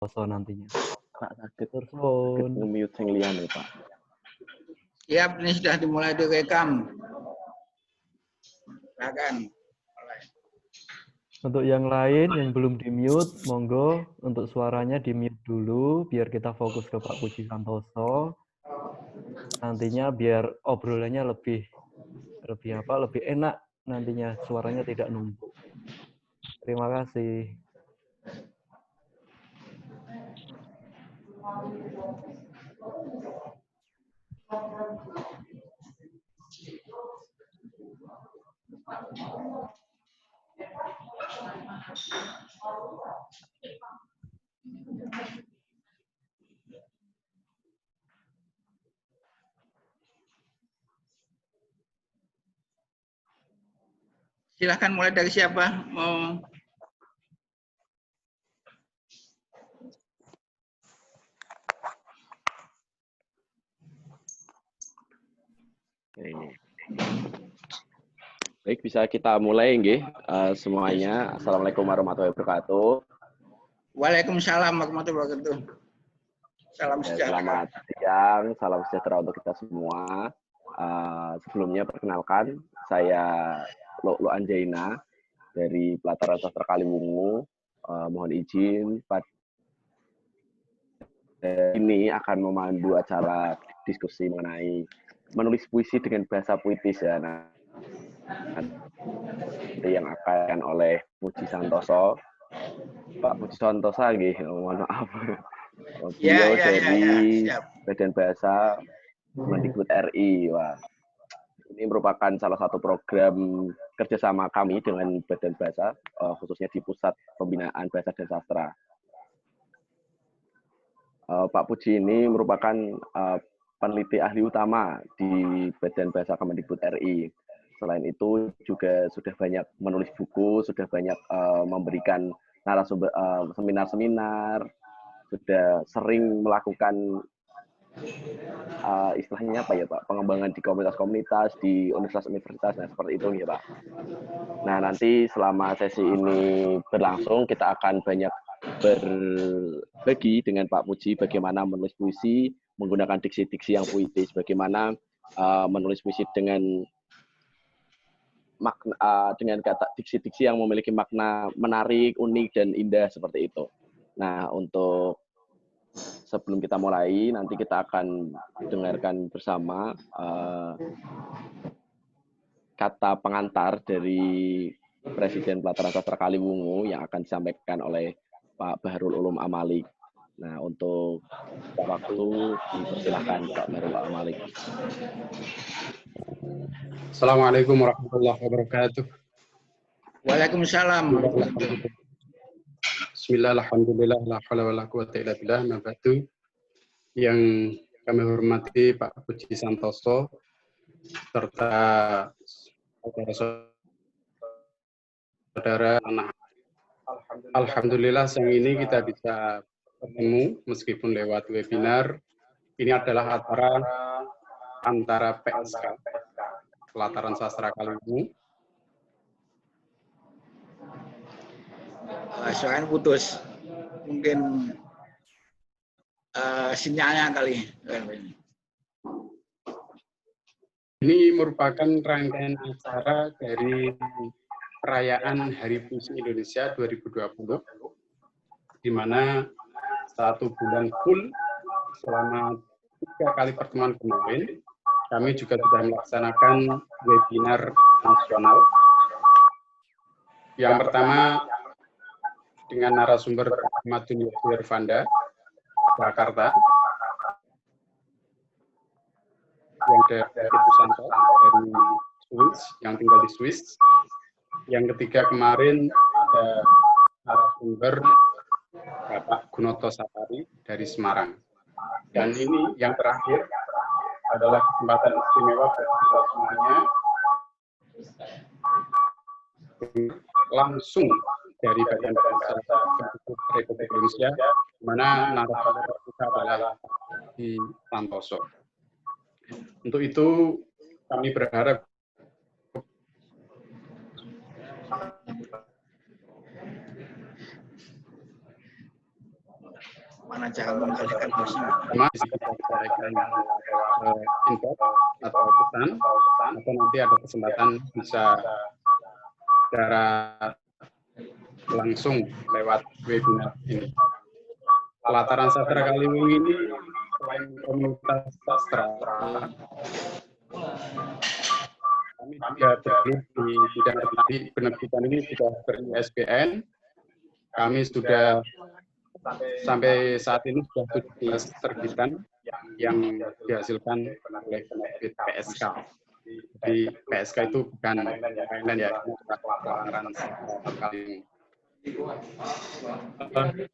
Santoso nantinya. Pak sakit Tursun. nge-mute sing liyane, Pak. Siap, ini sudah dimulai direkam. Silakan. Untuk yang lain yang belum di-mute, monggo untuk suaranya di-mute dulu biar kita fokus ke Pak Puji Santoso. Nantinya biar obrolannya lebih enak nantinya, suaranya tidak numpuk. Terima kasih. Silahkan mulai dari siapa mau. Baik, bisa kita mulai nggih semuanya. Assalamualaikum warahmatullahi wabarakatuh. Waalaikumsalam warahmatullahi wabarakatuh. Salam sejahtera. Selamat siang, salam sejahtera untuk kita semua. Sebelumnya perkenalkan, saya Lo Anjaina dari Pelataran Sastra Kaliwungu. Mohon izin ini akan memandu acara diskusi mengenai menulis puisi dengan bahasa puitis ya. Nanti yang akan oleh Puji Santoso. Pak Puji Santoso nggih, mohon maaf. Beliau dari Badan Bahasa Kemendikbud RI. Wah. Ini merupakan salah satu program kerjasama kami dengan Badan Bahasa, khususnya di Pusat Pembinaan Bahasa dan Sastra. Pak Puji ini merupakan peneliti ahli utama di Badan Bahasa Kemendikbud RI. Selain itu juga sudah banyak menulis buku, sudah banyak memberikan narasumber seminar-seminar, sudah sering melakukan istilahnya apa ya Pak, pengembangan di komunitas-komunitas, di universitas-universitas, nah seperti itu ya Pak. Nah nanti selama sesi ini berlangsung kita akan banyak berbagi dengan Pak Puji bagaimana menulis puisi menggunakan diksi-diksi yang puitis, bagaimana menulis puisi dengan kata diksi-diksi yang memiliki makna menarik, unik dan indah seperti itu. Nah untuk sebelum kita mulai, nanti kita akan dengarkan bersama kata pengantar dari Presiden Pelataran Sastra Kaliwungu yang akan disampaikan oleh Pak Bahrul Ulum Amalik. Nah, untuk waktu, dipersilakan Pak Bahrul Amalik. Assalamualaikum warahmatullahi wabarakatuh. Waalaikumsalam. Bismillah, alhamdulillah, la haula wala quwata illa billah, mabadu. Yang kami hormati Pak Puji Santoso, serta saudara-saudara. Alhamdulillah siang ini kita bisa bertemu meskipun lewat webinar. Ini adalah acara antara PSK, Pelataran Sastra Kaliwungu. Suaranya putus. Mungkin sinyalnya kali. Ini merupakan rangkaian acara dari perayaan Hari Puisi Indonesia 2020, di mana 1 bulan full selama 3 kali pertemuan kemarin, kami juga sudah melaksanakan webinar nasional. Yang pertama dengan narasumber Ahmadun Yasir Vanda, Jakarta, yang dari Susanto dari Swiss, yang tinggal di Swiss. Yang ketiga kemarin ada narasumber Bapak Gunoto Sapari dari Semarang. Dan ini yang terakhir adalah kesempatan istimewa bagi kita semuanya langsung dari Badan Bahasa Kemendikbud Republik Indonesia, di mana narasumber kita adalah di Santoso. Untuk itu kami berharap Mana cara mengendalikan emosi? Sama bisa kita sampaikan info atau pesan, atau nanti ada kesempatan bisa secara langsung lewat webinar ini. Pelataran Sastra Kaliwungu ini selain komunitas sastra, kami juga bergelut di bidang penerbitan ini sudah ber-ISBN. Kami sudah sampai saat ini sudah 17 terbitan yang dihasilkan oleh penerbit PSK. Jadi PSK itu bukan lain ya, pelataran Sastra Kaliwungu.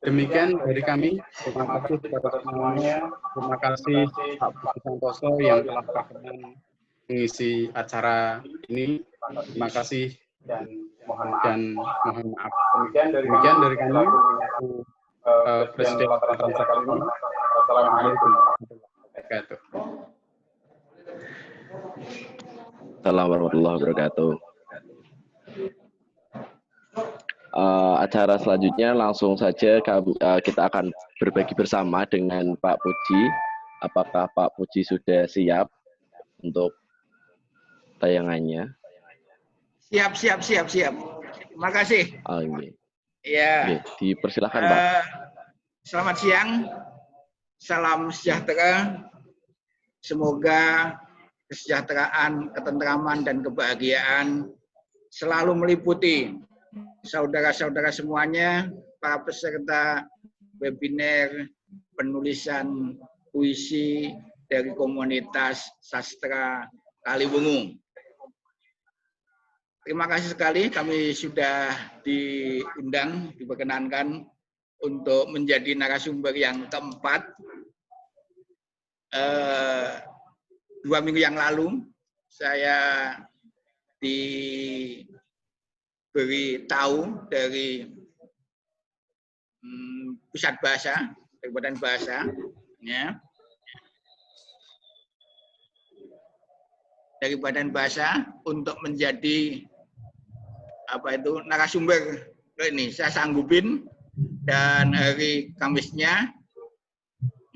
Demikian dari kami. Terima kasih kepada semuanya. Terima kasih Pak Puji Santoso yang telah berkenan mengisi acara ini. Terima kasih dan mohon maaf. Demikian dari kami. Presiden Pelataran Sastra Kaliwungu. Assalamualaikum warahmatullahi wabarakatuh. Assalamualaikum warahmatullahi wabarakatuh. Acara selanjutnya langsung saja kita akan berbagi bersama dengan Pak Puji. Apakah Pak Puji sudah siap untuk tayangannya? Siap. Terima kasih. Ya. Dipersilahkan Pak. Selamat siang. Salam sejahtera. Semoga kesejahteraan, ketentraman, dan kebahagiaan selalu meliputi saudara-saudara semuanya, para peserta webinar penulisan puisi dari komunitas sastra Kaliwungu. Terima kasih sekali kami sudah diundang, diperkenankan untuk menjadi narasumber yang keempat. 2 minggu yang lalu saya diberi tahu dari pusat bahasa, dari Badan Bahasa, ya, dari Badan Bahasa untuk menjadi narasumber ini. Saya sanggupin dan hari Kamisnya,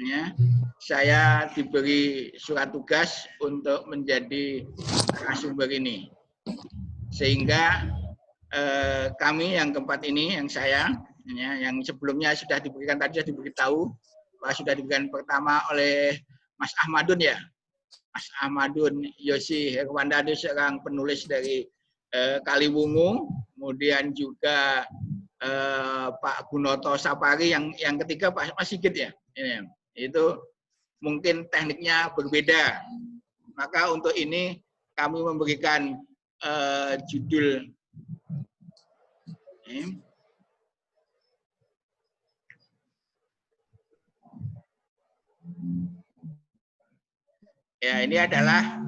ya, saya diberi surat tugas untuk menjadi narasumber ini, sehingga kami yang keempat ini, yang saya, ya, yang sebelumnya sudah diberikan, tadi sudah diberitahu, sudah diberikan pertama oleh Mas Ahmadun, ya, Mas Ahmadun Yosi Herwandado, seorang penulis dari Kaliwungu, kemudian juga Pak Gunoto Sapari, yang ketiga Pak Mas Sigit, ya, ini, itu mungkin tekniknya berbeda. Maka untuk ini kami memberikan judul ini. Ya, ini adalah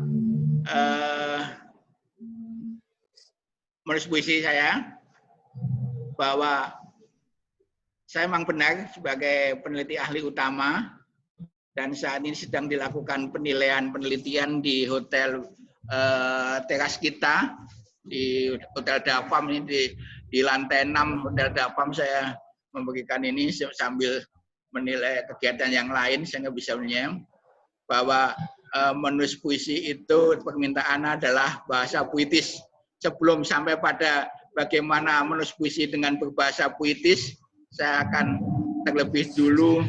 menulis puisi saya, bahwa saya memang benar sebagai peneliti ahli utama, dan saat ini sedang dilakukan penelitian di hotel teras kita, di Hotel Dapam ini, di lantai 6 Hotel Dapam. Saya memberikan ini sambil menilai kegiatan yang lain, saya nggak bisa menilai, bahwa menulis puisi itu permintaannya adalah bahasa puitis. Sebelum sampai pada bagaimana menulis puisi dengan berbahasa puitis, saya akan terlebih dulu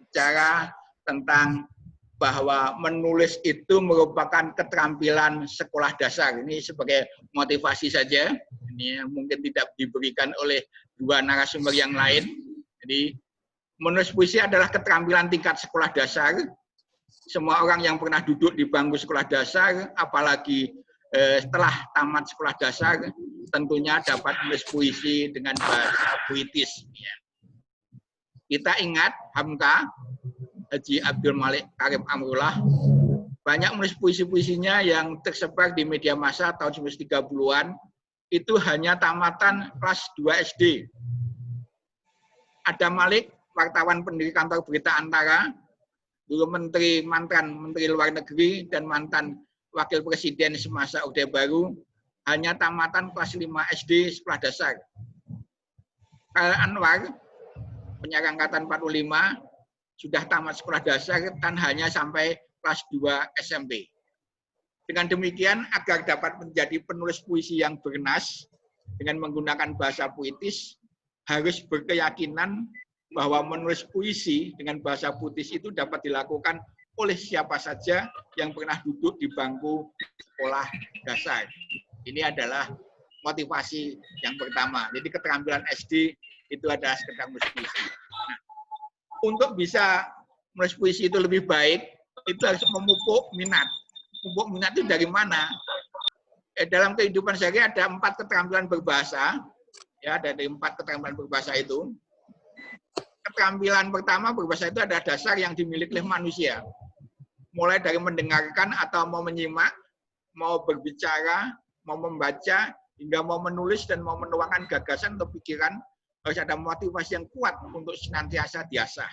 bicara tentang bahwa menulis itu merupakan keterampilan sekolah dasar. Ini sebagai motivasi saja. Ini mungkin tidak diberikan oleh dua narasumber yang lain. Jadi menulis puisi adalah keterampilan tingkat sekolah dasar. Semua orang yang pernah duduk di bangku sekolah dasar, apalagi setelah tamat sekolah dasar, tentunya dapat menulis puisi dengan bahasa puitis. Kita ingat Hamka, Haji Abdul Malik Karim Amrullah, banyak menulis puisi-puisinya yang tersebar di media massa tahun 1930-an, itu hanya tamatan kelas 2 SD. Adam Malik, wartawan pendiri kantor berita Antara, dulu mantan Menteri Luar Negeri dan mantan Wakil Presiden semasa Orde Baru, hanya tamatan kelas 5 SD sekolah dasar. Khalil Anwar, penyerang angkatan 45 sudah tamat sekolah dasar dan hanya sampai kelas 2 SMP. Dengan demikian, agar dapat menjadi penulis puisi yang bernas dengan menggunakan bahasa puitis, harus berkeyakinan bahwa menulis puisi dengan bahasa puitis itu dapat dilakukan oleh siapa saja yang pernah duduk di bangku sekolah dasar. Ini adalah motivasi yang pertama. Jadi keterampilan SD itu adalah sekedar menulis puisi. Nah, untuk bisa menulis puisi itu lebih baik, itu harus memupuk minat. Memupuk minat itu dari mana? Dalam kehidupan sehari ada 4 keterampilan berbahasa. Ya, dari 4 keterampilan berbahasa itu. Keterampilan pertama berbahasa itu ada dasar yang dimiliki oleh manusia. Mulai dari mendengarkan atau mau menyimak, mau berbicara, mau membaca, hingga mau menulis dan mau menuangkan gagasan atau pikiran, harus ada motivasi yang kuat untuk senantiasa diasah.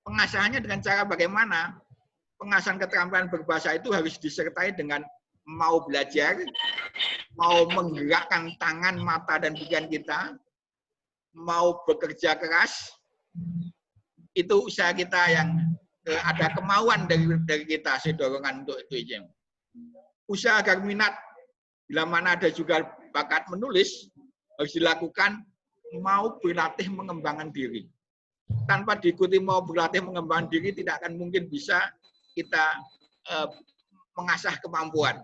Pengasahannya dengan cara bagaimana? Pengasahan keterampilan berbahasa itu harus disertai dengan mau belajar, mau menggerakkan tangan, mata, dan pikiran kita, mau bekerja keras, itu usaha kita yang ada kemauan dari kita, dorongan untuk itu aja. Usaha agar minat, bila mana ada juga bakat menulis, harus dilakukan mau berlatih mengembangkan diri. Tanpa diikuti mau berlatih mengembangkan diri, tidak akan mungkin bisa kita mengasah kemampuan.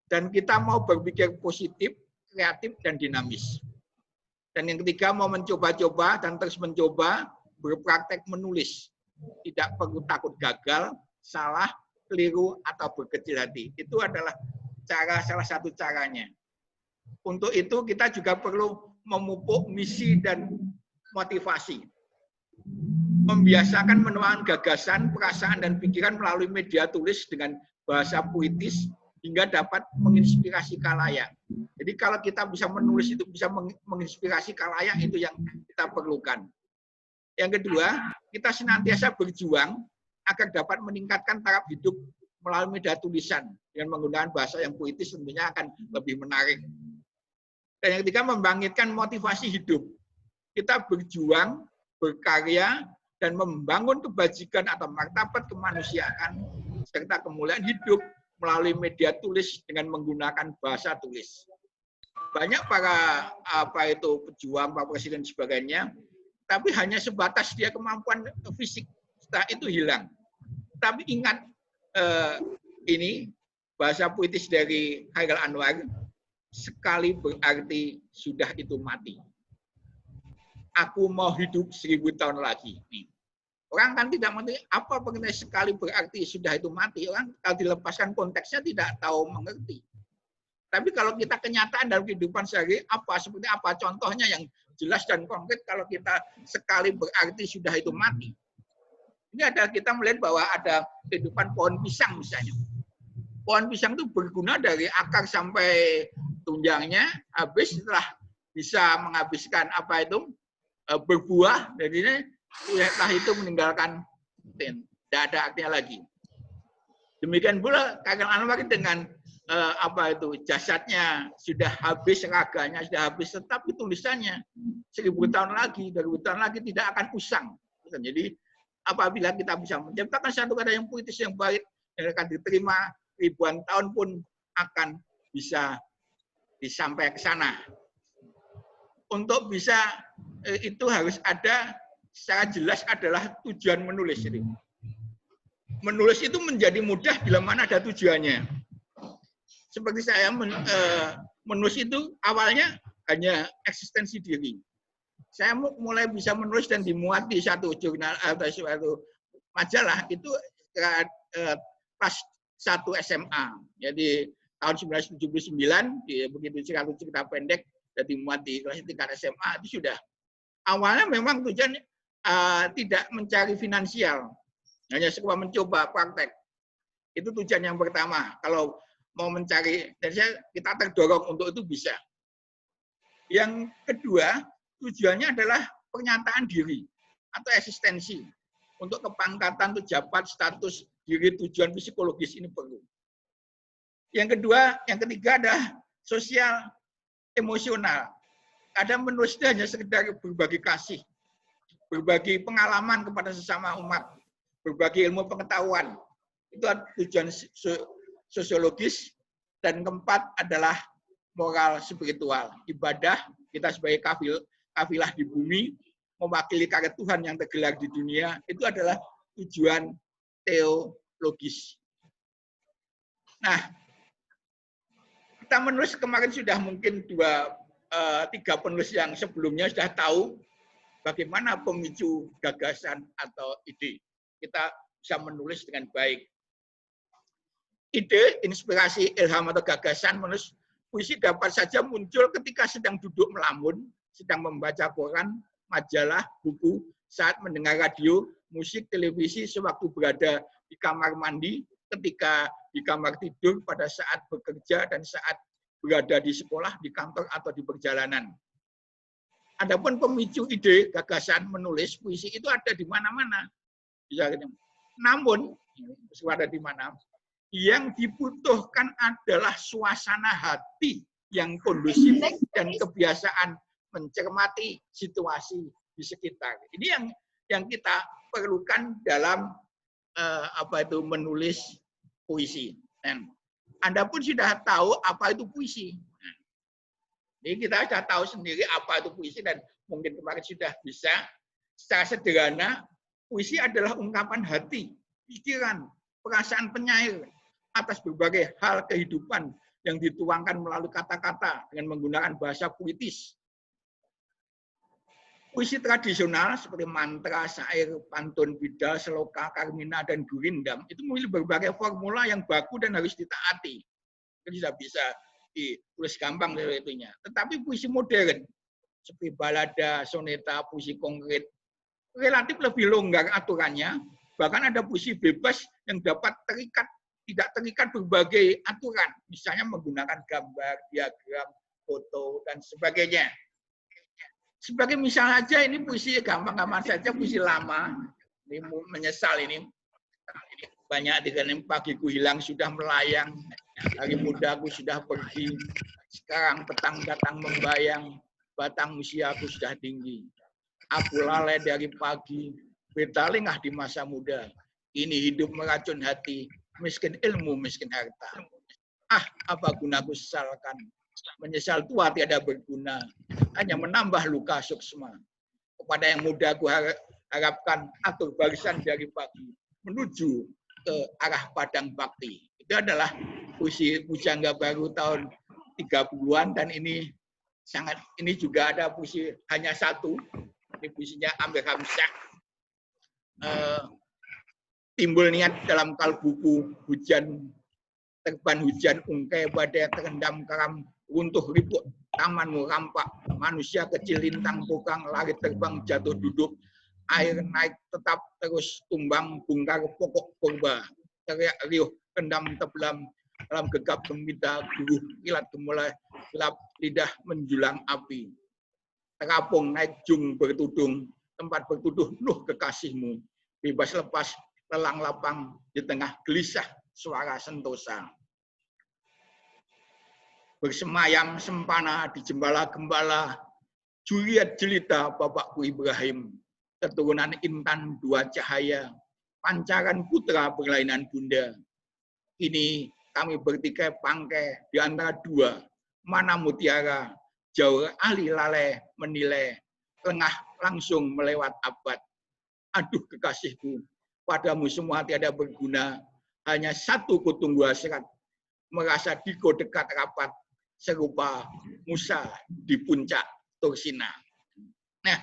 Dan kita mau berpikir positif, kreatif, dan dinamis. Dan yang ketiga, mau mencoba-coba dan terus mencoba berpraktek menulis. Tidak perlu takut gagal, salah, keliru, atau berkecil hati. Itu adalah salah satu caranya. Untuk itu kita juga perlu memupuk misi dan motivasi. Membiasakan menuangkan gagasan, perasaan, dan pikiran melalui media tulis dengan bahasa puitis hingga dapat menginspirasi khalayak. Jadi kalau kita bisa menulis itu bisa menginspirasi khalayak, itu yang kita perlukan. Yang kedua, kita senantiasa berjuang agar dapat meningkatkan taraf hidup melalui media tulisan. Dengan menggunakan bahasa yang puitis tentunya akan lebih menarik. Dan yang ketiga, membangkitkan motivasi hidup. Kita berjuang, berkarya, dan membangun kebajikan atau martabat kemanusiaan, serta kemuliaan hidup melalui media tulis dengan menggunakan bahasa tulis. Banyak para pejuang, Pak Presiden dan sebagainya, tapi hanya sebatas dia kemampuan fisik, setelah itu hilang. Tapi ingat ini bahasa puitis dari Hairil Anwar, sekali berarti sudah itu mati. Aku mau hidup 1000 tahun lagi. Nih. Orang kan tidak mengerti apa pengertian sekali berarti sudah itu mati. Orang kalau dilepaskan konteksnya tidak tahu mengerti. Tapi kalau kita kenyataan dalam kehidupan sehari seperti apa contohnya yang jelas dan konkret kalau kita sekali berarti sudah itu mati. Ini adalah kita melihat bahwa ada kehidupan pohon pisang misalnya. Pohon pisang itu berguna dari akar sampai tunjangnya, habis setelah bisa menghabiskan berbuah, jadi setelah itu meninggalkan tidak ada artinya lagi. Demikian pula Hairil Anwar dengan jasadnya sudah habis, raganya sudah habis, tetapi tulisannya 1000 tahun lagi, 2000 tahun lagi tidak akan usang. Jadi apabila kita bisa menciptakan satu kata yang puitis yang baik, yang akan diterima ribuan tahun pun akan bisa disampaikan ke sana. Untuk bisa itu harus ada secara jelas adalah tujuan menulis. Jadi, menulis itu menjadi mudah bila mana ada tujuannya. Seperti saya menulis itu awalnya hanya eksistensi diri. Saya mulai bisa menulis dan dimuat di satu jurnal atau suatu majalah itu pas 1 SMA. Jadi tahun 1979 begitu cerita pendek dan dimuat di kelas tingkat SMA itu sudah. Awalnya memang tujuan tidak mencari finansial, hanya sekedar mencoba praktek. Itu tujuan yang pertama. Kalau mau mencari, dan kita terdorong untuk itu bisa. Yang kedua, tujuannya adalah pernyataan diri atau eksistensi. Untuk kepangkatan, untuk jabat, status, diri, tujuan psikologis ini perlu. Yang kedua, yang ketiga adalah sosial, emosional. Ada menulis hanya sekedar berbagi kasih. berbagi pengalaman kepada sesama umat, berbagi ilmu pengetahuan. Itu tujuan sosiologis. Dan keempat adalah moral spiritual. Ibadah, kita sebagai kafilah di bumi, mewakili karya Tuhan yang tergelar di dunia, itu adalah tujuan teologis. Nah, kita menulis kemarin sudah mungkin 3 penulis yang sebelumnya sudah tahu bagaimana pemicu gagasan atau ide. Kita bisa menulis dengan baik. Ide, inspirasi, ilham atau gagasan menulis puisi dapat saja muncul ketika sedang duduk melamun, sedang membaca koran, majalah, buku, saat mendengar radio, musik, televisi, sewaktu berada di kamar mandi, ketika di kamar tidur, pada saat bekerja, dan saat berada di sekolah, di kantor, atau di perjalanan. Adapun pemicu ide, gagasan, menulis puisi itu ada di mana-mana. Namun, ada di mana? Yang dibutuhkan adalah suasana hati yang kondusif dan kebiasaan mencermati situasi di sekitar. Ini yang kita perlukan dalam menulis puisi. Dan Anda pun sudah tahu apa itu puisi. Jadi kita sudah tahu sendiri apa itu puisi, dan mungkin kemarin sudah bisa secara sederhana. Puisi adalah ungkapan hati, pikiran, perasaan penyair atas berbagai hal kehidupan yang dituangkan melalui kata-kata dengan menggunakan bahasa puitis. Puisi tradisional seperti mantra, syair, pantun, bidal, seloka, karmina, dan gurindam itu memiliki berbagai formula yang baku dan harus ditaati. Itu tidak bisa ditulis gampang itunya. Tetapi puisi modern seperti balada, soneta, puisi konkret relatif lebih longgar aturannya. Bahkan ada puisi bebas yang dapat tidak terikat berbagai aturan, misalnya menggunakan gambar, diagram, foto, dan sebagainya. Sebagai misal saja, ini puisi gampang-gampang saja, puisi lama, ini menyesal ini banyak dengan pagiku hilang sudah melayang, hari mudaku sudah pergi, sekarang petang datang membayang, batang usiaku sudah tinggi, aku lalai dari pagi, bertalingah di masa muda, ini hidup meracun hati, miskin ilmu, miskin harta. Ah, apa gunaku sesalkan? Menyesal tua tiada berguna, hanya menambah luka suksma. Kepada yang muda aku harapkan atur barisan dari pagi menuju ke arah padang bakti. Itu adalah puisi pujangga baru tahun 30-an, dan ini juga ada puisi hanya satu. Ini puisinya Amir Hamzah. Timbul niat dalam kalbuku, hujan terban hujan ungkai badai terendam karam, runtuh ribut tamanmu rampak, manusia kecil lintang pokang lari terbang jatuh duduk, air naik tetap terus tumbang bungkar pokok purba, teriak riuh kendam tebelam dalam gegap gembita guruh kilat gemulai gelap lidah menjulang api, terapung naik jung bertudung tempat bertuduh nuh kekasihmu, bebas lepas lelang lapang di tengah gelisah suara sentosa. Bersemayam sempana di jembala gembala, Juliet jelita bapakku Ibrahim, keturunan intan dua cahaya, pancaran putra berlainan bunda. Kini kami bertikai pangkai di antara dua, mana mutiara, jauh ahli lalai menilai, lengah langsung melewat abad. Aduh kekasihku, padamu semua tiada berguna, hanya satu kutunggu hasrat, merasa diko dekat rapat, serupa Musa di puncak Tursina. Nah,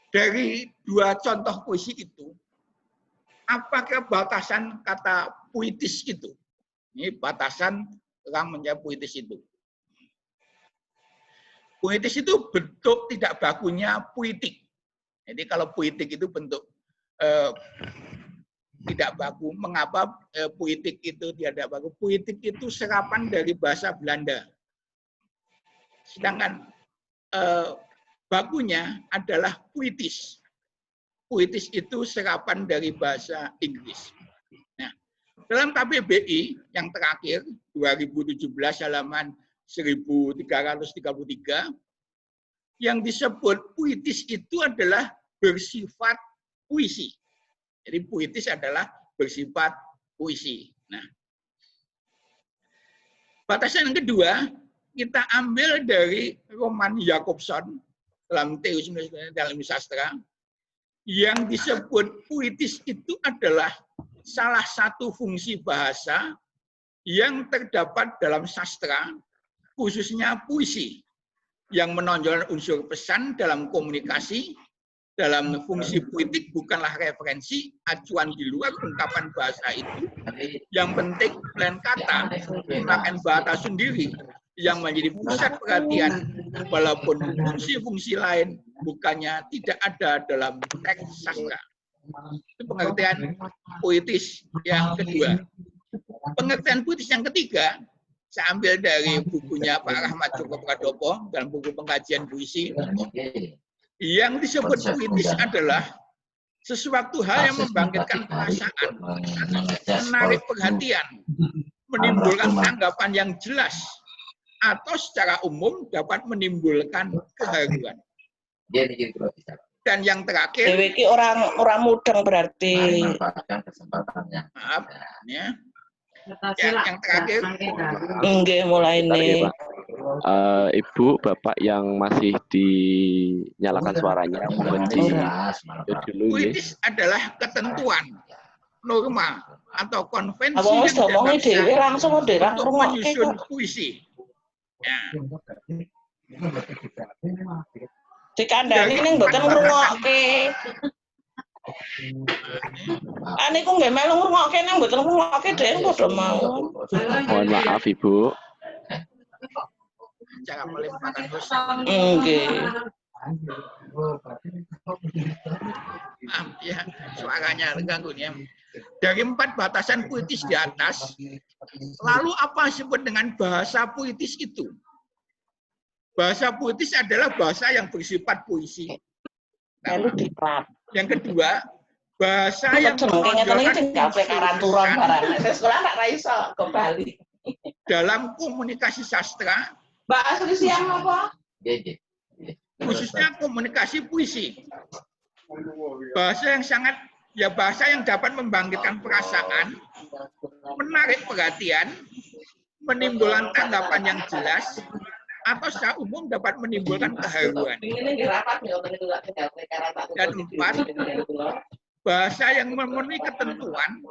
dari dua contoh puisi itu, apakah batasan kata puitis itu? Ini batasan orang menjawab puitis itu. Puitis itu bentuk tidak bakunya puitik. Jadi kalau puitik itu bentuk tidak baku. Mengapa puitik itu tidak baku? Puitik itu serapan dari bahasa Belanda. Sedangkan bakunya adalah puitis. Puitis itu serapan dari bahasa Inggris. Nah, dalam KBBI yang terakhir 2017 halaman 1333 yang disebut puitis itu adalah bersifat puisi. Jadi puitis adalah bersifat puisi. Nah, batasan yang kedua kita ambil dari Roman Jakobson dalam teori dalam sastra, yang disebut puitis itu adalah salah satu fungsi bahasa yang terdapat dalam sastra, khususnya puisi, yang menonjolkan unsur pesan dalam komunikasi. Dalam fungsi puitik bukanlah referensi, acuan di luar ungkapan bahasa itu. Yang penting plan kata, menggunakan bahasa sendiri yang menjadi pusat perhatian, walaupun fungsi-fungsi lain bukannya tidak ada dalam teks sastra. Itu pengertian puitis yang kedua. Pengertian puitis yang ketiga, saya ambil dari bukunya Pak Rahmat Joko Pradopo dalam buku pengkajian puisi. Yang disebut puitis adalah sesuatu hal yang membangkitkan perasaan, menarik perhatian, menimbulkan tanggapan yang jelas, atau secara umum dapat menimbulkan keharuan. Dan yang terakhir, orang mudeng berarti. maaf, ya. Yang terakhir, Enggak, mulai nih. Ibu, Bapak yang masih dinyalakan suaranya, mengunci dulu. puitis adalah ketentuan, norma, atau konvensi Abang yang ngomongnya dewe langsung untuk rumah menyusun puisi. Ya. Dikandani ning mboten ngrungokke. Aniku nggih melu ngrungokke nang mboten ngrungokke dhewe padha mau. Mohon maaf Ibu. Cara melimpahkan dosa. Nggih. Ya, suaranya terganggu ya. Dari 4 batasan puitis di atas, lalu apa disebut dengan bahasa puitis itu? Bahasa puitis adalah bahasa yang bersifat puisi. Yang kedua, bahasa yang menonjolkan dalam komunikasi sastra, khususnya komunikasi puisi. Bahasa yang dapat membangkitkan perasaan, menarik perhatian, menimbulkan tanggapan yang jelas, atau secara umum dapat menimbulkan keharuan. Dan 4, bahasa yang memenuhi ketentuan,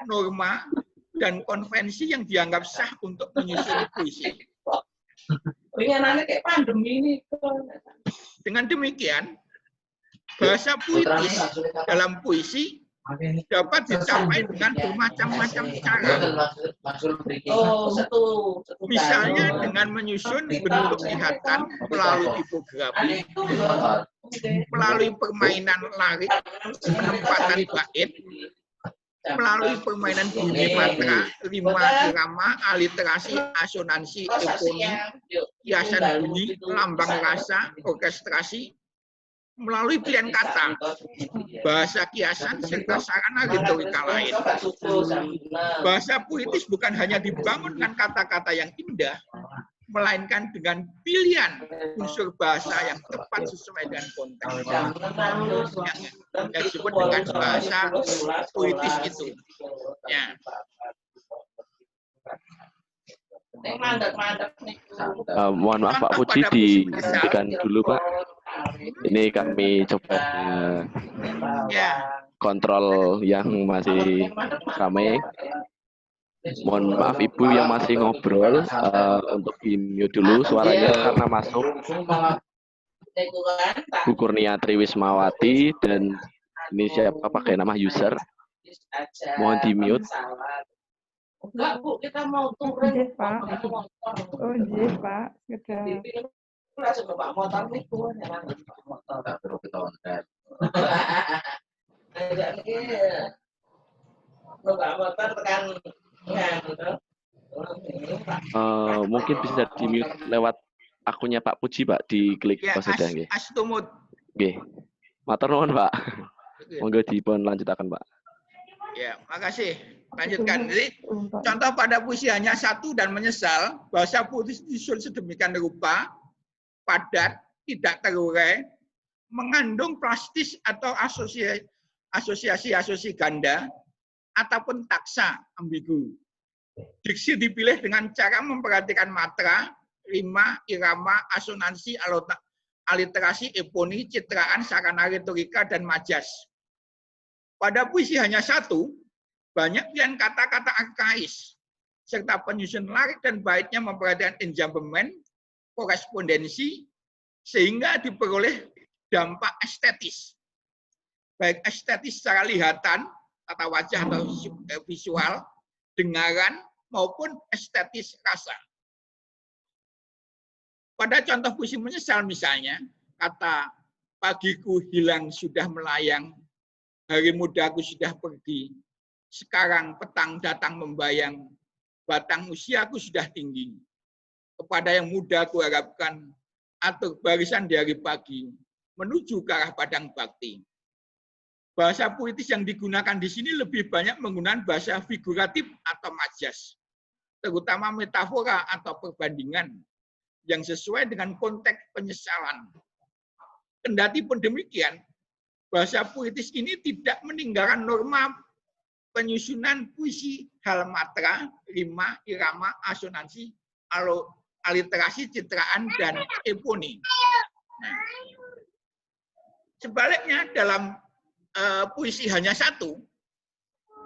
norma, dan konvensi yang dianggap sah untuk menyusun puisi. Dengan demikian, bahasa puitis dalam puisi dapat dicapai dengan bermacam-macam cara. Misalnya dengan menyusun bentuk lihatan melalui tipografi, melalui permainan larik, penempatan bait, melalui permainan bunyi matra, rima, irama, aliterasi, asonansi, eponim, kiasan bunyi, lambang rasa, orkestrasi, melalui pilihan kata, bahasa kiasan, serta sarana retorika lain. Bahasa puitis bukan hanya dibangun dengan kata-kata yang indah, melainkan dengan pilihan unsur bahasa yang tepat sesuai dengan konteks. Yang disebut dengan bahasa puitis itu. Ya. Mohon maaf Pak Puji, dihentikan dulu Pak. Ini kami coba kontrol yang masih ramai. Mohon maaf Ibu yang masih ngobrol, untuk di-mute dulu suaranya karena masuk Bu Kurnia Triwismawati dan ini siapa pakai nama user. Mohon di-mute. Enggak Bu, kita mau turun Pak. Oh iya Pak, sudah. Langsung numpak motor niku motor tak perlu ketonton. Numpak motor tekan mungkin bisa di-mute lewat akunnya Pak Puji Pak, diklik saja nggih. Astumut. Nggih. Matur nuwun Pak. Monggo dipun lanjutaken Pak. Ya, makasih. Lanjutkan. Jadi, contoh pada puisi hanya 1 dan menyesal, bahasa puitis disusun sedemikian rupa, padat, tidak terurai, mengandung plastis atau asosiasi ganda, ataupun taksa ambigu. Diksi dipilih dengan cara memperhatikan matra, rima, irama, asonansi, aliterasi, eponi, citraan, sarana retorika, dan majas. Pada puisi hanya satu, banyak pilihan kata-kata arkais, serta penyusun lirik dan baitnya memperhatikan enjambement, korespondensi, sehingga diperoleh dampak estetis. Baik estetis secara lihatan, tata wajah atau visual, dengaran, maupun estetis rasa. Pada contoh puisi menyesal misalnya, kata pagiku hilang sudah melayang, hari mudaku sudah pergi, sekarang petang datang membayang, batang usiaku sudah tinggi. Kepada yang muda aku harapkan, atur barisan di hari pagi, menuju ke arah padang bakti. Bahasa puitis yang digunakan di sini lebih banyak menggunakan bahasa figuratif atau majas, terutama metafora atau perbandingan yang sesuai dengan konteks penyesalan. Kendati pun demikian, bahasa puitis ini tidak meninggalkan norma penyusunan puisi hal matra, rima, irama, asonansi, aliterasi, citraan, dan eponi. Nah, sebaliknya dalam puisi hanya satu,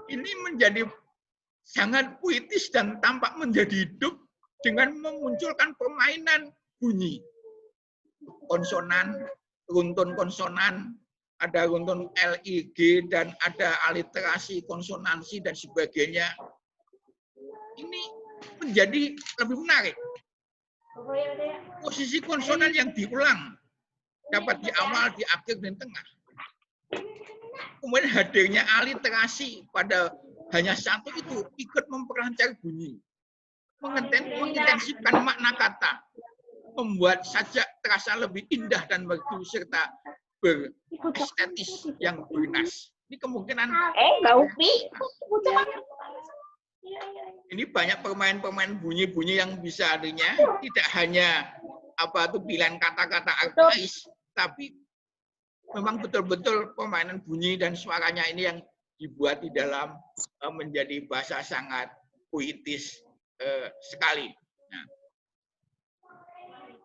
ini menjadi sangat puitis dan tampak menjadi hidup dengan memunculkan permainan bunyi. Konsonan, runtun konsonan, ada runtun LIG, dan ada aliterasi, konsonansi, dan sebagainya. Ini menjadi lebih menarik. Posisi konsonan yang diulang dapat di awal, di akhir, dan tengah. Kemudian hadirnya aliterasi pada hanya satu itu ikut memperlancar bunyi, mengintensifkan makna kata, membuat sajak terasa lebih indah dan merdu serta berestetis yang bernas. Ini kemungkinan. Ini banyak permain-permain bunyi-bunyi yang bisa artinya tidak hanya pilihan kata-kata arkais, tapi memang betul-betul permainan bunyi dan suaranya ini yang dibuat di dalam menjadi bahasa sangat puitis sekali. Nah,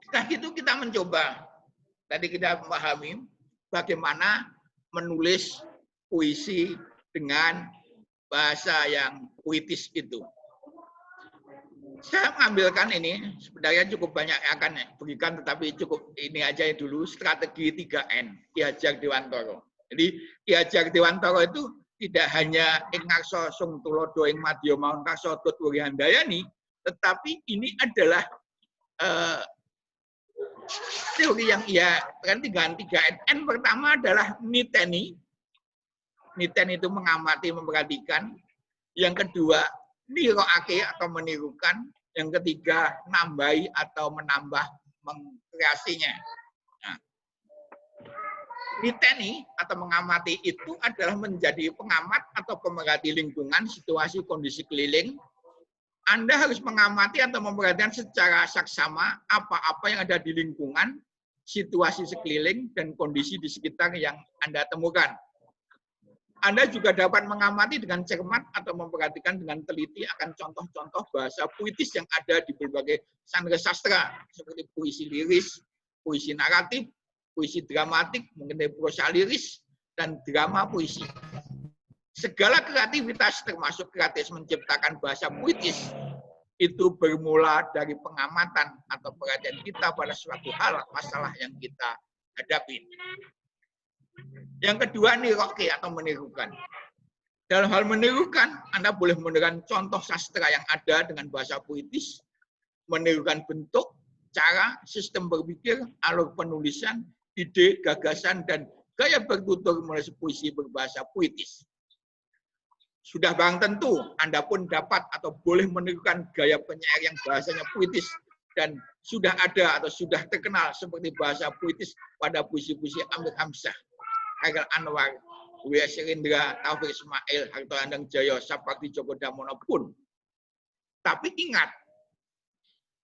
setelah itu kita mencoba, tadi kita memahami bagaimana menulis puisi dengan bahasa yang puitis itu. Saya mengambilkan ini, sebenarnya cukup banyak yang akan berikan, tetapi cukup ini aja dulu, strategi 3N, Ki Hajar Dewantara. Jadi Ki Hajar Dewantara itu tidak hanya ing ngarsa sung tulodo ing madya maun karsa tut wuri handayani, tetapi ini adalah teori yang kan dengan 3N. N pertama adalah niteni. Niten itu mengamati, memperhatikan. Yang kedua, niroake atau menirukan. Yang ketiga, nambahi atau menambah, mengkreasinya. Nah, niteni atau mengamati itu adalah menjadi pengamat atau pemerhati lingkungan, situasi, kondisi keliling. Anda harus mengamati atau memperhatikan secara saksama apa-apa yang ada di lingkungan, situasi sekeliling, dan kondisi di sekitar yang Anda temukan. Anda juga dapat mengamati dengan cermat atau memperhatikan dengan teliti akan contoh-contoh bahasa puitis yang ada di berbagai genre sastra, seperti puisi liris, puisi naratif, puisi dramatik, mungkin prosa liris, dan drama puisi. Segala kreativitas termasuk kreatif menciptakan bahasa puitis itu bermula dari pengamatan atau perhatian kita pada suatu hal, masalah yang kita hadapi. Yang kedua, niroke atau menirukan. Dalam hal menirukan, Anda boleh menirukan contoh sastra yang ada dengan bahasa puitis, menirukan bentuk, cara, sistem berpikir, alur penulisan, ide, gagasan, dan gaya bertutur menulis puisi berbahasa puitis. Sudah barang tentu, Anda pun dapat atau boleh menirukan gaya penyair yang bahasanya puitis, dan sudah ada atau sudah terkenal seperti bahasa puitis pada puisi-puisi Amir Hamzah, Khairil Anwar, W.S. Rindra, Taufik Ismail, Harto Andang Jaya, Sapardi Djoko Damono pun. Tapi ingat,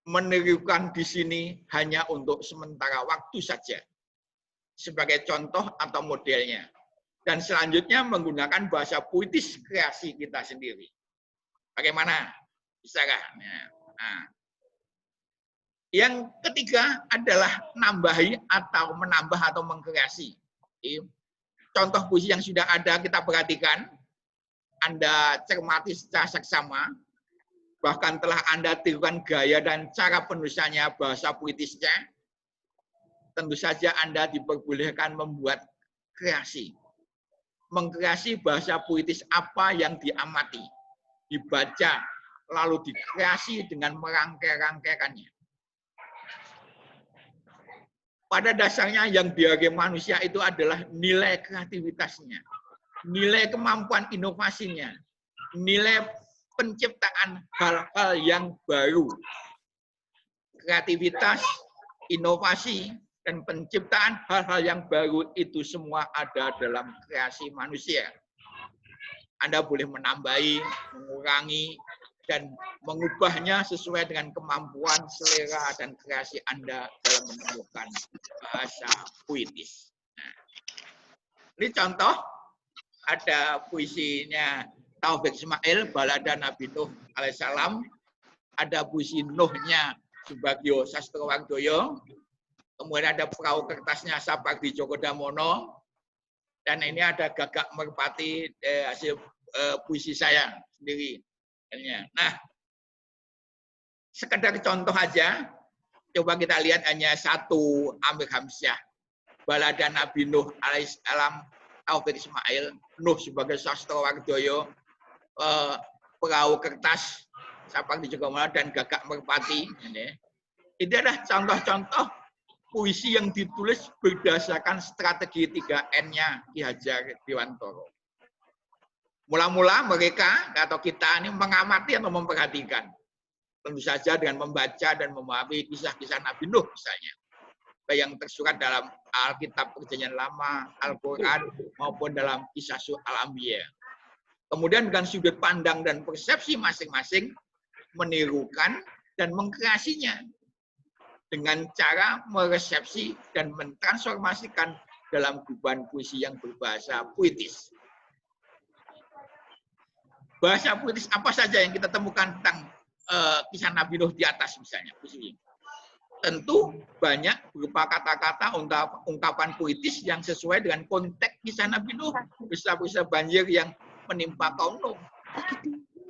menirukan di sini hanya untuk sementara waktu saja, sebagai contoh atau modelnya. Dan selanjutnya menggunakan bahasa puitis kreasi kita sendiri. Bagaimana? Bisakah? Nah. Yang ketiga adalah nambahi atau menambah atau mengkreasi. Contoh puisi yang sudah ada kita perhatikan, Anda cermati secara seksama, bahkan telah Anda tirukan gaya dan cara penulisannya, bahasa puitisnya. Tentu saja Anda diperbolehkan membuat kreasi. Mengkreasi bahasa puitis apa yang diamati, dibaca, lalu dikreasi dengan merangkai-rangkaikannya. Pada dasarnya yang dihargai manusia itu adalah nilai kreativitasnya, nilai kemampuan inovasinya, nilai penciptaan hal-hal yang baru. Kreativitas, inovasi, dan penciptaan hal-hal yang baru itu semua ada dalam kreasi manusia. Anda boleh menambahi, mengurangi, dan mengubahnya sesuai dengan kemampuan, selera, dan kreasi Anda dalam menemukan bahasa puitis. Nah, ini contoh, ada puisinya Taufik Ismail, Balada Nabi Nuh alaihissalam, ada puisi Nuhnya Subagio Sastrowardoyo, kemudian ada perahu kertasnya Sapardi Djoko Damono, dan ini ada Gagak Merpati hasil puisi saya sendiri. Nah, sekedar contoh aja, coba kita lihat hanya satu Amir Hamzah, Balada Nabi Nuh alaihissalam, Taufik Ismail, Nuh sebagai Sastrowardoyo, perahu kertas Sapardi Djoko Damono, dan Gagak Merpati. Ini adalah contoh-contoh puisi yang ditulis berdasarkan strategi 3N-nya Ki Hajar Dewantara. Mula-mula mereka atau kita ini mengamati atau memperhatikan. Tentu saja dengan membaca dan memahami kisah-kisah Nabi Nuh misalnya. Baik yang tersurat dalam Alkitab Perjanjian Lama, Al-Quran, maupun dalam Kisah Al-Anbiya. Kemudian dengan sudut pandang dan persepsi masing-masing, menirukan dan mengkreasinya dengan cara meresepsi dan mentransformasikan dalam gubahan puisi yang berbahasa puitis. Bahasa puitis apa saja yang kita temukan tentang kisah Nabi Nuh di atas misalnya puisi? Tentu banyak berupa kata-kata ungkapan puitis yang sesuai dengan konteks kisah Nabi Nuh, kisah-kisah banjir yang menimpa kaum Nuh.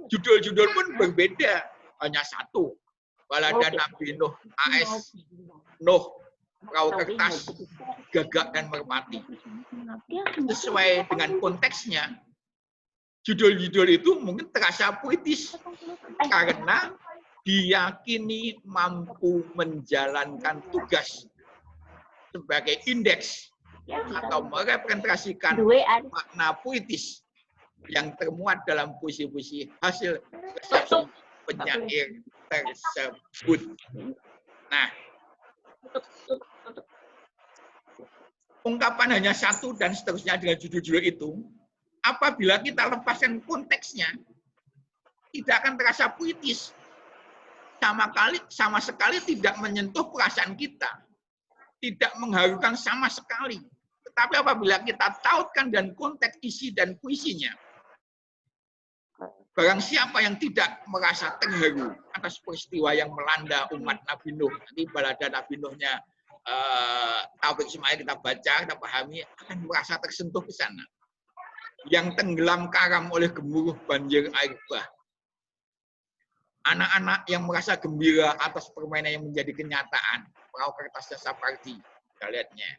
Judul-judul pun berbeda, hanya satu. Balada Nabi Nuh AS, Nuh, perahu kertas, Gagak, dan Merpati. Sesuai dengan konteksnya, judul-judul itu mungkin terasa puitis karena diyakini mampu menjalankan tugas sebagai indeks atau merepresentasikan makna puitis yang termuat dalam puisi-puisi hasil resepsi penyair tersebut. Nah, ungkapan hanya satu dan seterusnya dengan judul-judul itu, apabila kita lepaskan konteksnya, tidak akan terasa puitis. Sama sekali tidak menyentuh perasaan kita. Tidak mengharukan sama sekali. Tetapi apabila kita tautkan dan konteks isi dan puisinya, barang siapa yang tidak merasa terharu atas peristiwa yang melanda umat Nabi Nuh, nanti balada Nabi Nuhnya Taufik Ismail kita baca, kita pahami, akan merasa tersentuh ke sana. Yang tenggelam karam oleh gemuruh banjir air bah. Anak-anak yang merasa gembira atas permainan yang menjadi kenyataan, perahu kertas dan Sapardi, kita lihatnya.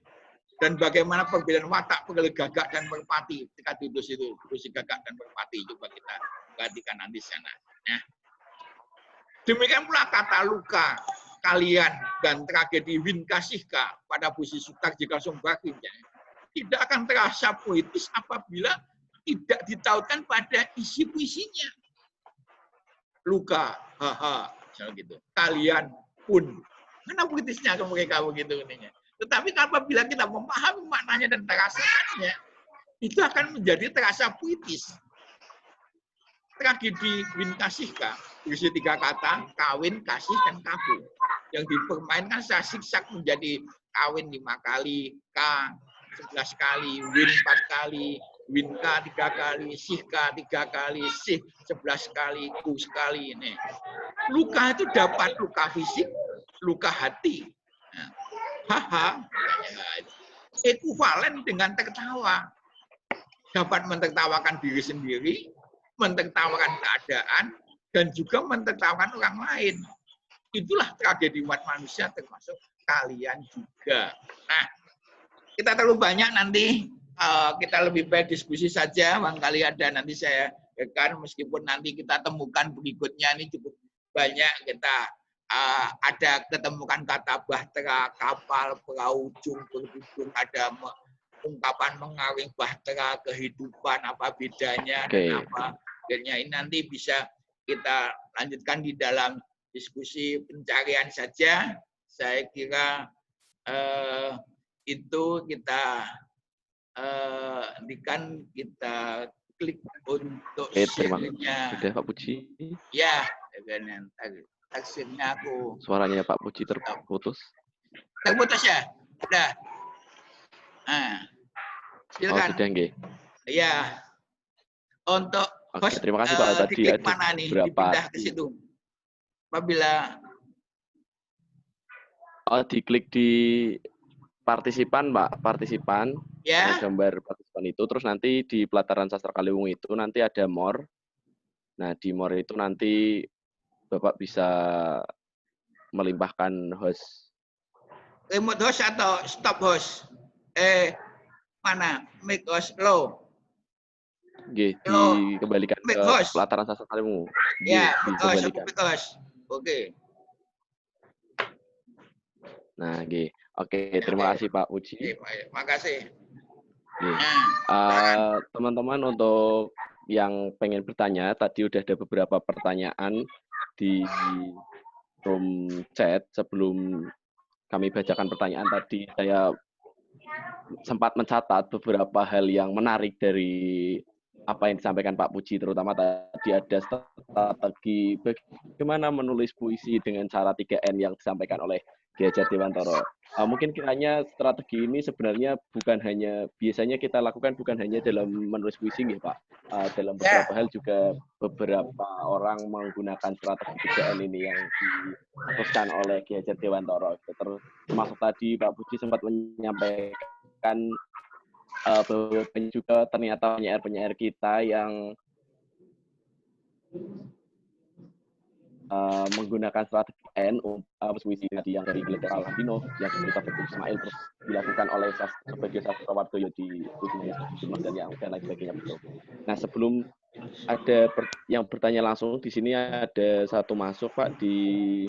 Dan bagaimana perbedaan watak pegawai Gagak dan Merpati ketika duduk itu, puisi Gagak dan Merpati, coba kita perhatikan nanti sana. Nah, demikian pula kata luka, kalian, dan tragedi Win Kasihka pada puisi Sutarji Kalsumbaking tidak akan terasa puitis apabila tidak ditautkan pada isi puisinya. Luka, haha, misalnya gitu. Kalian pun, mana puitisnya ke mereka begitu ininya. Tetapi apabila kita memahami maknanya dan terasakannya, itu akan menjadi terasa puitis. tragedi Win Kasihka berisi 3 kata, kawin, kasih, dan kabur. Yang dipermainkan secara siksak menjadi kawin 5 kali, K 11 kali, Win 4 kali, Win K 3 kali, Sih K 3 kali, Sih 11 kali, Ku sekali. Ini. Luka itu dapat luka fisik, luka hati. Nah, haha, ekuivalen dengan tertawa. Dapat mentertawakan diri sendiri, mentertawakan keadaan, dan juga mentertawakan orang lain. Itulah tragedi umat manusia, termasuk kalian juga. Nah, kita terlalu banyak nanti, kita lebih baik diskusi saja, barangkali ada nanti saya akan, meskipun nanti kita temukan berikutnya ini cukup banyak, kita ada ketemukan kata bahtera, kapal, perahu, ujung, berujung, ada ungkapan mengaring bahtera, kehidupan, apa bedanya, dan apa. Akhirnya ini nanti bisa kita lanjutkan di dalam diskusi pencarian saja. Saya kira itu kita kita klik untuk share-nya. Sudah Pak Puji. Ya, taksirnya aku. Suaranya Pak Puji terputus. Terputus ya? Sudah. Nah, silakan. Oh, sudah nggih. Iya. Untuk host, terima kasih Pak. Tadi ada mana nih? berapa? Dipindah ke situ. Apabila diklik di partisipan, Pak. Partisipan. Ya. Gambar partisipan itu. Terus nanti di pelataran sastra Kaliwungu itu nanti ada more. Nah, di more itu nanti Bapak bisa melimpahkan host. Remote host atau stop host? Mana? Make host low. Dikembalikan ke pelataran sastra Kaliwungu. Ya, make host. Oke. Nah, oke, terima kasih Pak Puji. Terima kasih. Teman-teman, untuk yang pengen bertanya, tadi udah ada beberapa pertanyaan di room chat. Sebelum kami bacakan pertanyaan tadi, saya sempat mencatat beberapa hal yang menarik dari apa yang disampaikan Pak Puji, terutama tadi ada strategi bagaimana menulis puisi dengan cara 3N yang disampaikan oleh Ki Hajar Dewantara. Mungkin kiranya strategi ini sebenarnya bukan hanya, biasanya kita lakukan bukan hanya dalam menulis puisi, ya Pak. Dalam beberapa hal juga beberapa orang menggunakan strategi 3N ini yang diteruskan oleh Ki Hajar Dewantara. Termasuk tadi Pak Puji sempat menyampaikan bahwa juga ternyata penyair-penyair kita yang menggunakan strategi N puisi tadi yang dari Gelegar Al-Albino, yang kita Betul Ismail, terus dilakukan oleh sebagai Sastrawardoyo di puisinya dan yang lain sebagainya. Betul. Nah, sebelum ada yang bertanya langsung, di sini ada satu masuk Pak di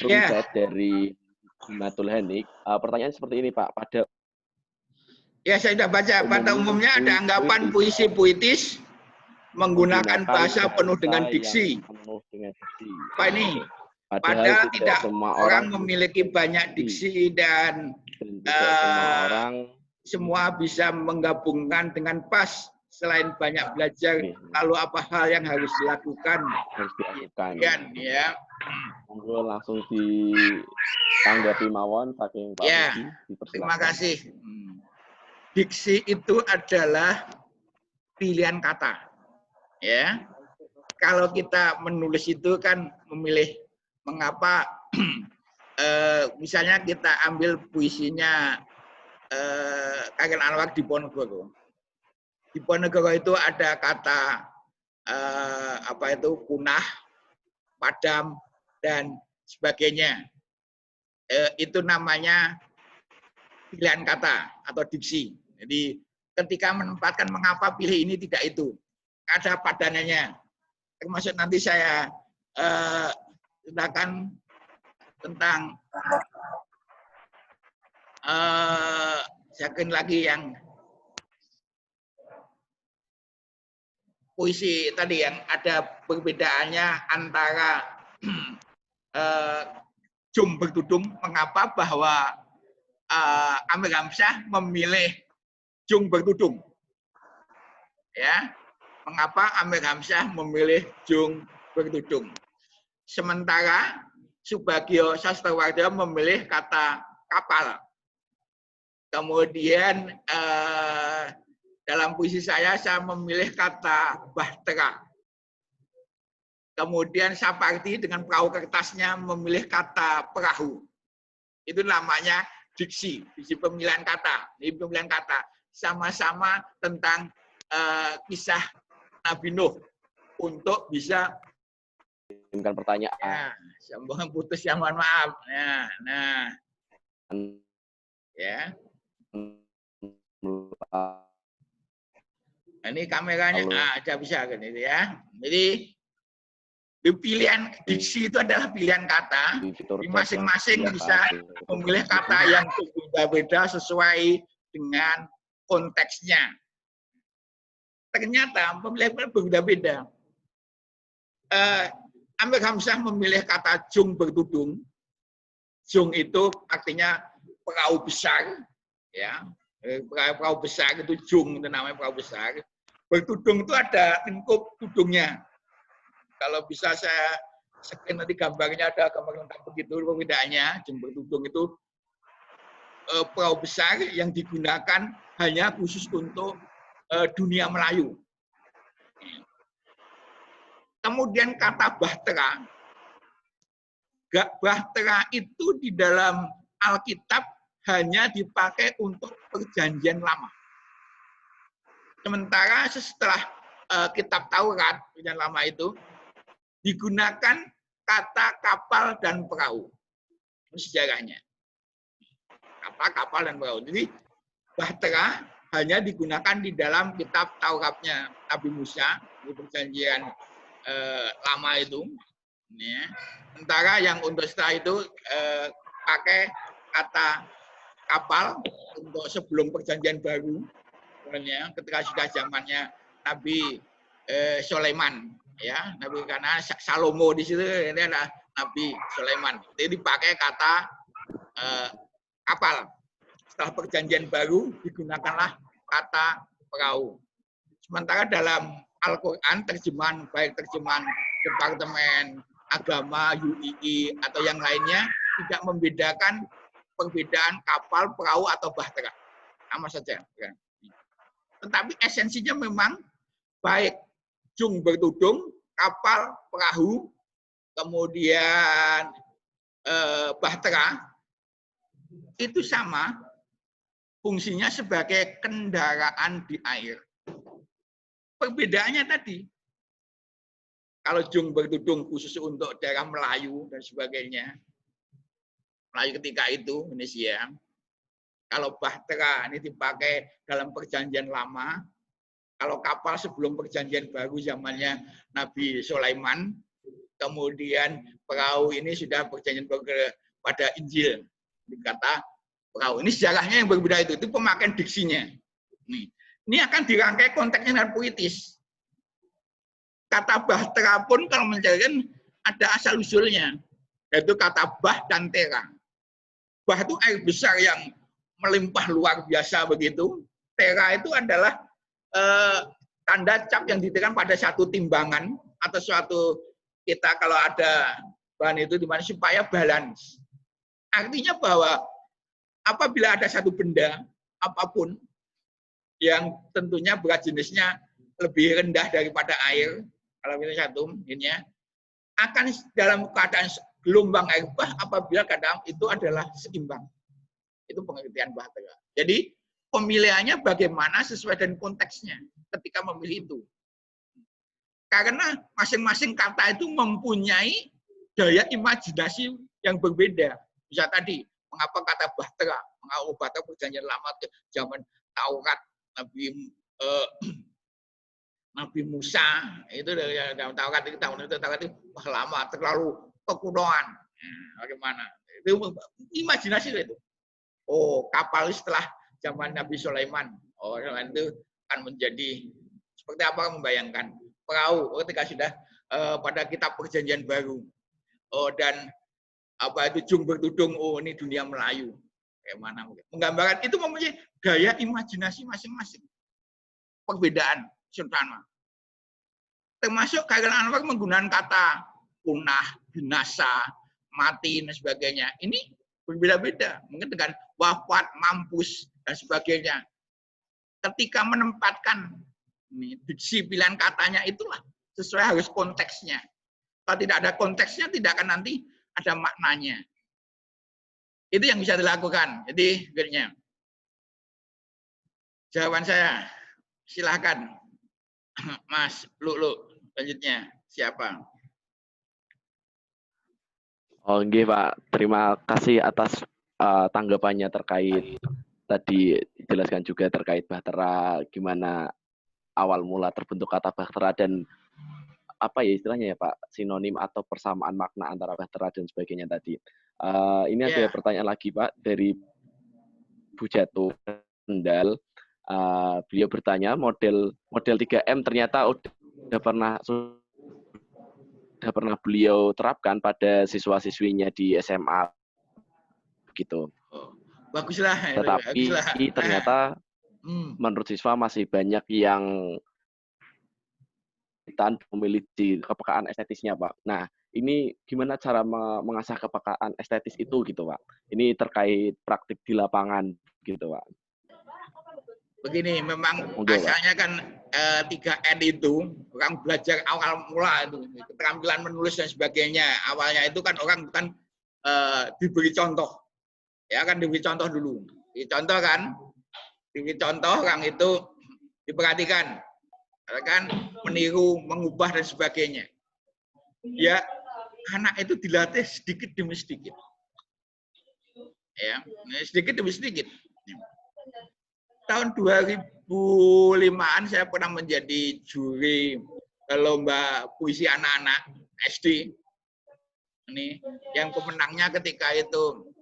room chat dari Matul Henik. Pertanyaan seperti ini Pak, ya, saya sudah baca. Pada umumnya ada anggapan puisi puitis menggunakan bahasa penuh dengan diksi. Pak ini, padahal tidak semua orang memiliki banyak diksi dan semua bisa menggabungkan dengan pas. Selain banyak belajar, lalu apa hal yang harus dilakukan? Ya. Monggo langsung ditanggapi mawon saking Pak Puji. Terima kasih. Diksi itu adalah pilihan kata. Ya, kalau kita menulis itu kan memilih mengapa. Misalnya kita ambil puisinya Kangen Anwar Diponegoro. Diponegoro itu ada kata punah, padam, dan sebagainya. Itu namanya pilihan kata atau diksi. Jadi ketika menempatkan mengapa pilih ini tidak itu. Ada padanannya. Termasuk nanti saya ceritakan tentang yakin lagi yang puisi tadi yang ada perbedaannya antara Jum Bertudung, mengapa bahwa Amir Hamzah memilih Jung Bertudung. Ya. mengapa Amir Hamzah memilih jung bertudung. Sementara Subagio Sastrawardana memilih kata kapal. Kemudian dalam puisi saya memilih kata bahtera. Kemudian Sapardi dengan perahu kertasnya memilih kata perahu. Itu namanya diksi pemilihan kata. Ini pemilihan kata. Sama-sama tentang kisah Nabi Nuh untuk bisa mengirimkan pertanyaan. Ya, sambungan putus ya, mohon maaf. Nah, ya. Ini kameranya ada bisa kan itu ya. Jadi pilihan diksi itu adalah pilihan kata. Di masing-masing bisa memilih kata yang berbeda-beda sesuai dengan konteksnya. Ternyata pemilihan berbeda-beda. Amir Hamzah memilih kata jung bertudung. Jung itu artinya perahu besar, ya. Perahu besar itu jung, itu namanya perahu besar. Bertudung itu ada lingkup tudungnya. Kalau bisa saya screen nanti gambarnya, ada gambar lengkap begitu perbedaannya. Jung bertudung itu perahu besar yang digunakan hanya khusus untuk dunia Melayu. Kemudian kata bahtera. Bahtera itu di dalam Alkitab hanya dipakai untuk perjanjian lama. Sementara setelah kitab Taurat, perjanjian lama itu, digunakan kata kapal dan perahu. Ini sejarahnya. Kapal dan perahu. Jadi bahtera hanya digunakan di dalam kitab Tauratnya Nabi Musa, di perjanjian lama itu. Ya. Sementara yang untuk setelah itu pakai kata kapal untuk sebelum perjanjian baru. Ketika sudah zamannya Nabi Sulaiman, ya, Nabi karena Salomo di situ ini adalah Nabi Sulaiman. Jadi dipakai kata kapal. Setelah perjanjian baru digunakanlah kata perahu. Sementara dalam Al-Quran terjemahan baik terjemahan Departemen Agama UII atau yang lainnya tidak membedakan perbedaan kapal, perahu atau bahtera, sama saja. Tetapi esensinya memang baik jung bertudung, kapal, perahu, kemudian bahtera itu sama fungsinya sebagai kendaraan di air. Perbedaannya tadi, kalau jung bertudung khusus untuk daerah Melayu dan sebagainya, Melayu ketika itu, Indonesia. Kalau bahtera ini dipakai dalam perjanjian lama, kalau kapal sebelum perjanjian baru zamannya Nabi Sulaiman, kemudian perahu ini sudah perjanjian baru pada Injil, dikata perahu. Ini sejarahnya yang berbeda itu pemakaian diksinya. Ini akan dirangkai konteksnya dengan puitis. Kata bahtera pun kalau mencarikan ada asal-usulnya, yaitu kata bah dan tera. Bah itu air besar yang melimpah luar biasa begitu. Tera itu adalah tanda cap yang ditekan pada satu timbangan atau suatu kita kalau ada bahan itu di mana supaya balance. Artinya bahwa apabila ada satu benda apapun yang tentunya berat jenisnya lebih rendah daripada air, kalau itu satu, ini akan dalam keadaan gelombang air bah apabila kadang itu adalah seimbang. Itu pengertian bahtera. Jadi pemilihannya bagaimana sesuai dengan konteksnya ketika memilih itu. Karena masing-masing kata itu mempunyai daya imajinasi yang berbeda. Bisa tadi, mengapa kata bahtera? Mengapa bahtera perjanjian lama zaman Taurat, Nabi Musa itu dari Taurat itu tahun itu Taurat itu lama terlalu kekunoan. Bagaimana? Itu imajinasi itu. Oh, kapal setelah zaman Nabi Sulaiman. Oh, itu akan menjadi seperti apa membayangkan perahu ketika sudah pada kitab perjanjian baru. Oh, dan apa itu jung bertudung. Oh, ini dunia Melayu. Bagaimana menggambarkan itu mempunyai gaya imajinasi masing-masing. Perbedaan sultana. Termasuk Khairul Anwar menggunakan kata punah, binasa, mati, dan sebagainya. Ini berbeda-beda. Mungkin dengan wafat, mampus, dan sebagainya. Ketika menempatkan diksi pilihan katanya itulah sesuai harus konteksnya. Kalau tidak ada konteksnya, tidak akan nanti ada maknanya. Itu yang bisa dilakukan. Jadi, akhirnya. Jawaban saya, silakan. Mas Lulu, selanjutnya siapa? Oh, nggih, Pak. Terima kasih atas tanggapannya terkait tadi dijelaskan juga terkait Bahtera, gimana awal mula terbentuk kata Bahtera dan apa ya istilahnya ya Pak, sinonim atau persamaan makna antara Bahtera dan sebagainya tadi. Ini ada pertanyaan lagi Pak dari Bu Jatuh Kendal. Beliau bertanya model 3M ternyata sudah pernah beliau terapkan pada siswa-siswinya di SMA gitu. Baguslah. Tetapi ternyata menurut siswa masih banyak yang memiliki kepekaan estetisnya, Pak. Nah, ini gimana cara mengasah kepekaan estetis itu gitu, Pak? Ini terkait praktik di lapangan gitu, Pak. Begini, memang asalnya kan 3N itu orang belajar awal mula itu keterampilan menulis dan sebagainya. Awalnya itu kan orang bukan diberi contoh, ya kan diberi contoh dulu. Contoh kan, diberi contoh orang itu diperhatikan, kan meniru, mengubah dan sebagainya. Ya, anak itu dilatih sedikit demi sedikit. Ya, sedikit demi sedikit. Tahun 2005-an saya pernah menjadi juri lomba puisi anak-anak SD. Ini yang pemenangnya ketika itu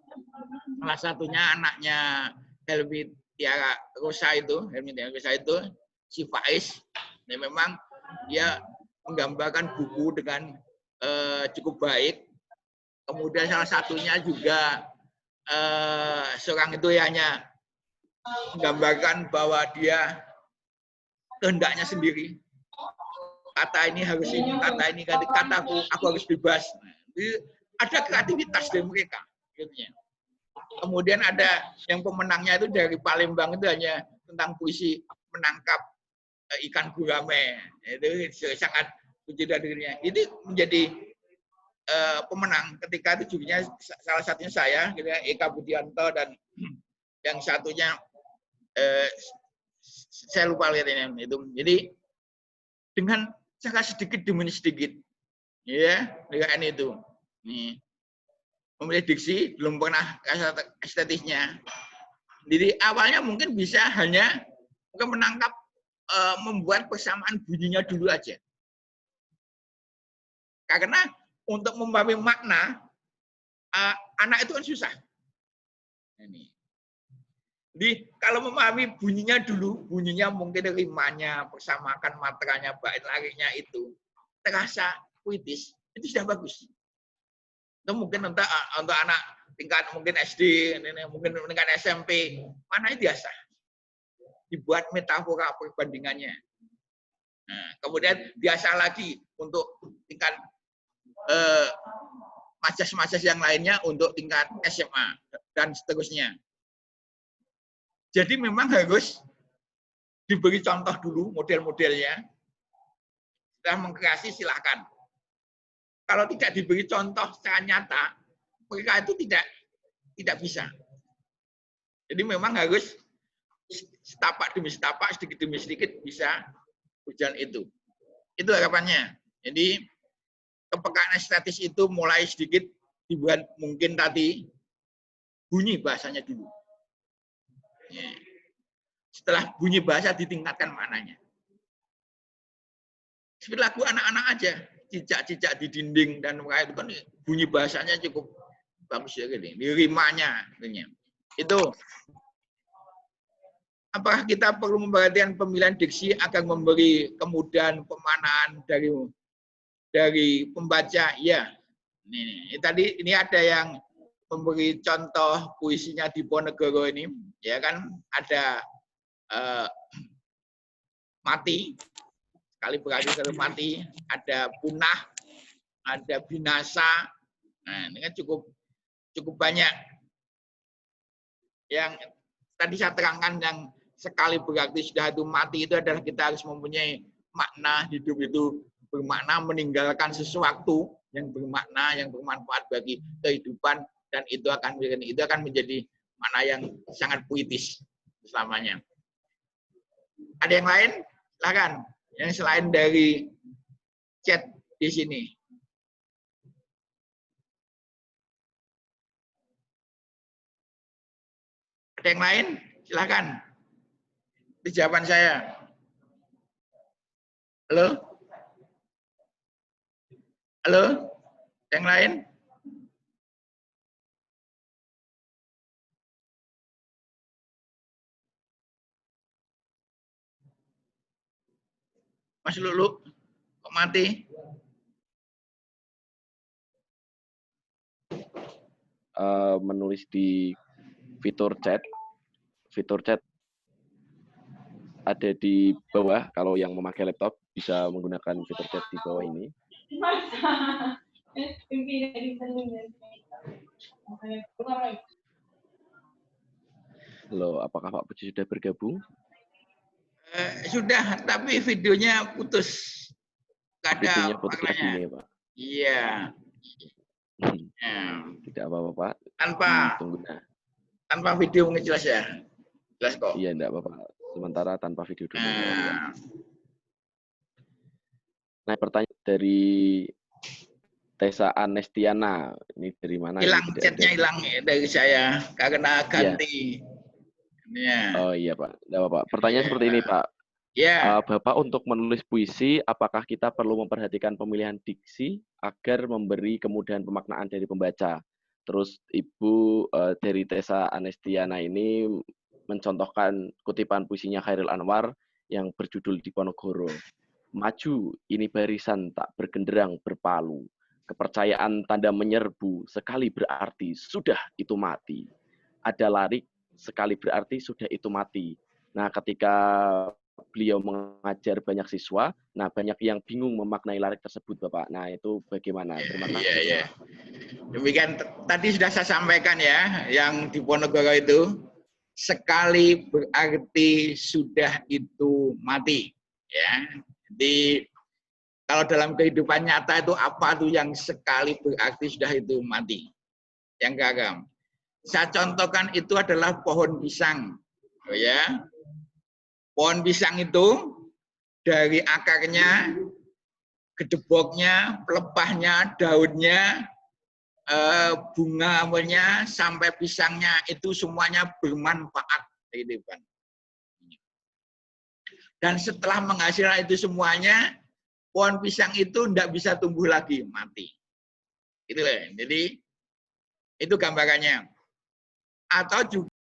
salah satunya anaknya Helmi Tiara Rosa itu, si Faiz. Nah, memang dia menggambarkan buku dengan cukup baik. Kemudian salah satunya juga seorang itu hanya menggambarkan bahwa dia kehendaknya sendiri. Kata ini harus ini, kata ini, kataku, aku harus bebas. Jadi, ada kreativitas dari mereka. Kemudian ada yang pemenangnya itu dari Palembang itu hanya tentang puisi menangkap ikan gurame. Itu sangat puji dan dirinya. Itu menjadi pemenang. Ketika itu jurinya salah satunya saya, Eka Budianto, dan yang satunya saya lupa lihatnya itu. Jadi dengan cara sedikit demi sedikit, ya, dengan itu, nih, memilih diksi belum pernah estetisnya. Jadi awalnya mungkin bisa hanya menangkap, membuat persamaan bunyinya dulu aja. Karena untuk memahami makna anak itu kan susah. Ini. Jadi kalau memahami bunyinya dulu, bunyinya mungkin rimanya, persamakan matranya, bait larinya itu terasa puitis, itu sudah bagus. Itu mungkin untuk anak tingkat mungkin SD, mungkin tingkat SMP, mana biasa. Dibuat metafora perbandingannya. Nah, kemudian biasa lagi untuk tingkat majas-majas yang lainnya untuk tingkat SMA dan seterusnya. Jadi memang harus diberi contoh dulu model-modelnya. Setelah mengkreasi silahkan. Kalau tidak diberi contoh secara nyata, mereka itu tidak bisa. Jadi memang harus setapak demi setapak, sedikit demi sedikit bisa berjalan itu. Itu harapannya. Jadi kepekaan estetis itu mulai sedikit dibuat mungkin tadi bunyi bahasanya dulu. Setelah bunyi bahasa ditingkatkan maknanya. Seperti lagu anak-anak aja, cicak-cicak di dinding dan itu kan bunyi bahasanya cukup bagus ya gini, rimanya itu. Apakah kita perlu memperhatikan pemilihan diksi agar memberi kemudahan pemaknaan dari pembaca? Ya. Ini tadi ini ada yang memberi contoh puisinya Diponegoro ini, ya kan ada mati, sekali berarti sudah mati, ada punah, ada binasa. Nah, ini kan cukup banyak. Yang tadi saya terangkan yang sekali berarti sudah itu mati itu adalah kita harus mempunyai makna hidup itu bermakna meninggalkan sesuatu yang bermakna, yang bermanfaat bagi kehidupan, dan itu akan menjadi makna yang sangat puitis selamanya. Ada yang lain? Silakan. Yang selain dari chat di sini. Ada yang lain? Silakan. Di jawaban saya. Halo? Halo? Yang lain? Mas Lulu, kok mati? Menulis di fitur chat ada di bawah. Kalau yang memakai laptop bisa menggunakan fitur chat di bawah ini. Halo, apakah Pak Puji sudah bergabung? Sudah, tapi videonya putus. Nggak ada Videonya putus lagi maknanya. nih, Pak. Iya. Ya. Tidak apa-apa, Pak. Tunggu. Tanpa video mungkin jelas ya? Jelas kok. Iya, enggak apa-apa. Sementara tanpa video dulu. Nah, pertanyaan dari Tessa Anestiana. Ini dari mana? Hilang, chatnya hilang dari saya karena ganti. Ya. Oh iya, Pak. Enggak apa-apa. Pertanyaan seperti ini, Pak. Ya. Bapak, untuk menulis puisi, apakah kita perlu memperhatikan pemilihan diksi agar memberi kemudahan pemaknaan dari pembaca? Terus Ibu dari Tessa Anestiana ini mencontohkan kutipan puisinya Chairil Anwar yang berjudul Diponegoro. Maju, ini barisan tak bergenderang berpalu. Kepercayaan tanda menyerbu, sekali berarti sudah itu mati. Ada larik, sekali berarti sudah itu mati. Nah, ketika beliau mengajar banyak siswa, nah banyak yang bingung memaknai larik tersebut, Bapak. Nah, itu bagaimana? Terima kasih. Iya. Demikian tadi sudah saya sampaikan ya, yang Diponegoro itu sekali berarti sudah itu mati. Ya, jadi kalau dalam kehidupan nyata itu apa tuh yang sekali berarti sudah itu mati? Yang gagal. Saya contohkan itu adalah pohon pisang. Oh ya. Pohon pisang itu dari akarnya, gedeboknya, pelepahnya, daunnya, bunganya, sampai pisangnya itu semuanya bermanfaat. Dan setelah menghasilkan itu semuanya, pohon pisang itu tidak bisa tumbuh lagi, mati. Itu loh. Jadi itu gambarannya. Atau juga